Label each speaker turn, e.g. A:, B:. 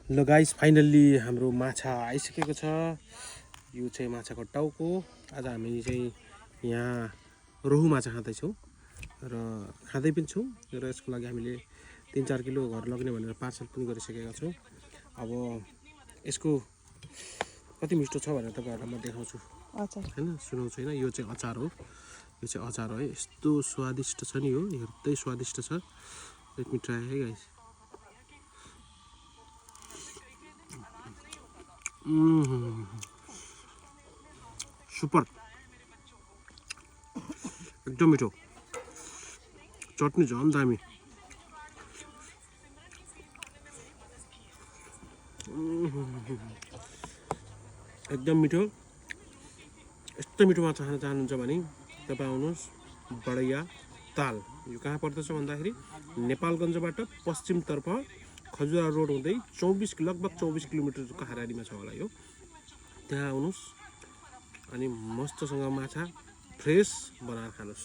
A: ल guys finally हाम्रो माछा आइसकेको छ। यो चाहिँ माछाको टाउको। आज हामी चाहिँ यहाँ रोहु माछा खाँदैछौँ र खाँदै पनि छौँ र यसको लागि हामीले 3-4 किलो घर लग्ने भनेर पार्सल पनि गरिसकेका छौँ। अब यसको कति मिठो छ भनेर तपाईहरुलाई म देखाउँछु हैन, सुनाउँछु हैन। यो चाहिँ अचार हो, यो चाहिँ अचार हो है। यस्तो स्वादिष्ट छ नि, यो हेर्दै स्वादिष्ट छ। लेट मी ट्राई है गाइस। सुपर, एकदम मिठो। चटनी झन् दामी। एकदम मिठो। यस्तो मिठो माछा खान चाहनुहुन्छ भने तपाईँ आउनुहोस् बडैया ताल। यो कहाँ पर्दछ भन्दाखेरि नेपालगञ्जबाट पश्चिमतर्फ खजुरा रोड हुँदै लगभग 24 किलोमिटरको हाराहारीमा छ होला यो। त्यहाँ आउनुहोस् अनि मस्तसँग माछा फ्रेस बनाएर खानुहोस्।